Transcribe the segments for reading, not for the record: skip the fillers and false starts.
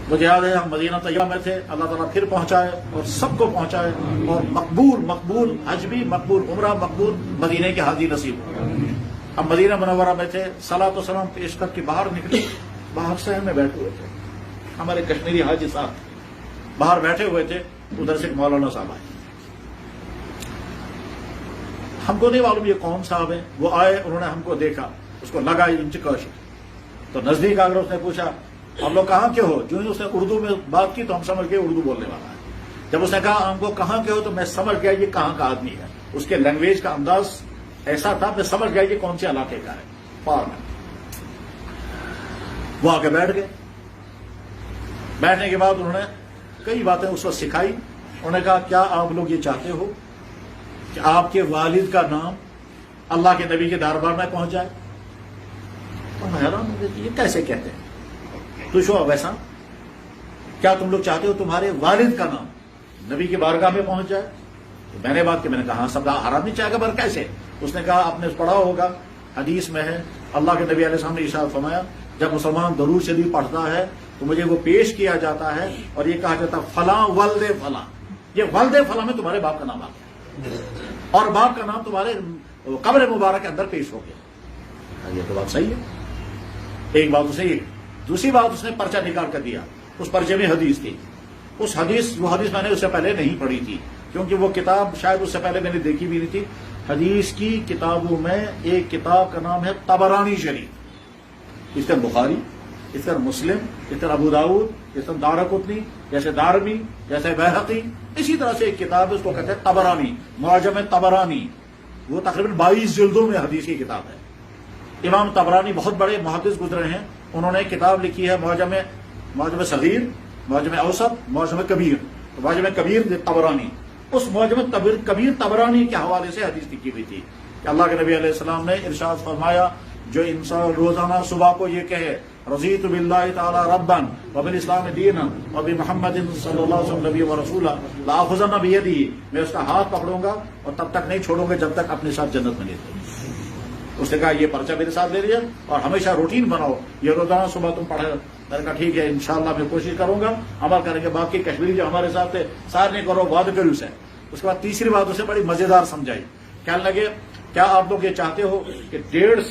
مجھے یاد ہے ہم مدینہ طیبہ میں تھے، اللہ تعالیٰ پھر پہنچائے اور سب کو پہنچائے، اور مقبول حج بھی مقبول، عمرہ مقبول، مدینہ کے حاجی نصیب ہو۔ ہم مدینہ منورہ میں تھے، صلاۃ و سلام پیش کر کے باہر نکلے، باہر صحن میں بیٹھے ہوئے تھے ہمارے کشمیری حاجی صاحب، باہر بیٹھے ہوئے تھے، ادھر سے مولانا صاحب آئے، ہم کو نہیں معلوم یہ کون صاحب ہیں، وہ آئے، انہوں نے ہم کو دیکھا، اس کو لگا ان چکوش، تو نزدیک آ کر اس نے پوچھا ہم لوگ کہاں کے ہو؟ جو ہی اس نے اردو میں بات کی تو ہم سمجھ گئے اردو بولنے والا ہے۔ جب اس نے کہا ہم کو کہاں کے ہو تو میں سمجھ گیا یہ کہاں کا آدمی ہے، اس کے لینگویج کا انداز ایسا تھا، میں سمجھ گیا یہ کون سے علاقے کا ہے، پار میں۔ وہ آ کے بیٹھ گئے، بیٹھنے کے بعد انہوں نے کئی باتیں اس وقت سکھائی، انہوں نے کہا کیا آپ لوگ یہ چاہتے ہو کہ آپ کے والد کا نام اللہ کے نبی کے دربار میں پہنچ جائے؟ تو میں حیران ہوں کہ یہ کیسے کہتے ہیں، تو شو ویسا کیا تم لوگ چاہتے ہو تمہارے والد کا نام نبی کی بارگاہ میں پہنچ جائے؟ تو میں نے بات کی، میں نے کہا ہاں سب حرام نہیں چاہے گا، پر کیسے؟ اس نے کہا آپ نے پڑھا ہوگا، حدیث میں ہے، اللہ کے نبی علیہ السلام نے ارشاد فرمایا جب مسلمان درود شریف پڑھتا ہے تو مجھے وہ پیش کیا جاتا ہے اور یہ کہا جاتا ہے فلاں ولد فلاں، یہ ولد فلاں میں تمہارے باپ کا نام آ گیا اور باپ کا نام تمہارے قبر مبارک کے اندر پیش ہو گیا۔ یہ تو بات صحیح ہے، ایک بات اسے یہ، دوسری بات اس نے پرچہ نکال کر دیا، اس پرچے میں حدیث تھی، وہ حدیث میں نے اس سے پہلے نہیں پڑھی تھی، کیونکہ وہ کتاب شاید اس سے پہلے میں نے دیکھی بھی نہیں تھی۔ حدیث کی کتابوں میں ایک کتاب کا نام ہے طبرانی شریف، اس طرح بخاری، اس طرح مسلم، اس طرح ابو داؤد، اس طرح دارقطنی، جیسے دارمی، جیسے بیہقی، اسی طرح سے ایک کتاب ہے اس کو کہتے ہیں طبرانی، معجم طبرانی، وہ تقریباً 22 جلدوں میں حدیث کی کتاب ہے۔ امام طبرانی بہت بڑے محدث گزرے ہیں، انہوں نے کتاب لکھی ہے معجم صغیر، معجم اوسط، معجم کبیر، معجم کبیر طبرانی، اس معجم کبیر طبرانی کے حوالے سے حدیث لکھی ہوئی تھی کہ اللہ کے نبی علیہ السلام نے ارشاد فرمایا جو انسان روزانہ صبح کو یہ کہے رضیت باللہ تعالی ربا وبالاسلام دینا وبمحمد صلی اللہ علیہ وسلم نبی و رسولا لآخذن بیدہ، میں اس کا ہاتھ پکڑوں گا اور تب تک نہیں چھوڑوں گا جب تک اپنے ساتھ جنت میں لے جاؤں۔ اس نے کہا یہ پرچہ میرے ساتھ لے لیا اور ہمیشہ روٹین بناؤ، یہ روزانہ صبح تم پڑھے۔ میں نے کہا ٹھیک ہے انشاءاللہ میں کوشش کروں گا، عمل کریں گے۔ باقی کشمیری جو ہمارے ساتھ تھے سارے نہیں کرو وعدہ کرو سے۔ اس کے بعد تیسری بات اسے بڑی مزیدار سمجھائی، کہنے لگے کیا آپ لوگ یہ چاہتے ہو کہ 1.5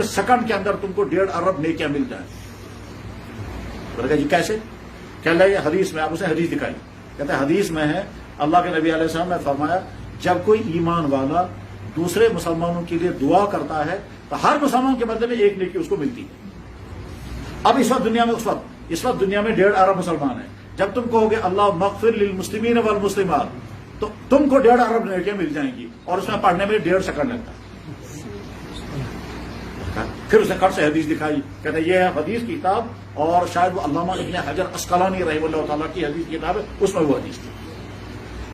سیکنڈ کے اندر تم کو 1.5 ارب نیکیاں مل جائیں؟ میں نے کہا جی کیسے؟ کہنے لگے حدیث میں، آپ اسے حدیث دکھائی، کہتے ہیں حدیث میں ہے اللہ کے نبی علیہ السلام نے فرمایا جب کوئی ایمان والا دوسرے مسلمانوں کے لیے دعا کرتا ہے تو ہر مسلمان کے بدلے میں ایک نیکی اس کو ملتی ہے۔ اب اس وقت دنیا میں 1.5 ارب مسلمان ہیں، جب تم کہو گے اللہ مغفر للمسلمین والمسلمات تو تم کو 1.5 ارب نیکیاں مل جائیں گی، اور اس میں پڑھنے میں 1.5 سیکنڈ لگتا ہے۔ پھر اس نے کٹ سے حدیث دکھائی، کہتے ہیں یہ ہے حدیث کی کتاب، اور شاید وہ علامہ ابن حجر عسقلانی رحمہ اللہ تعالیٰ کی حدیث کی کتاب ہے، اس میں وہ حدیث تھی۔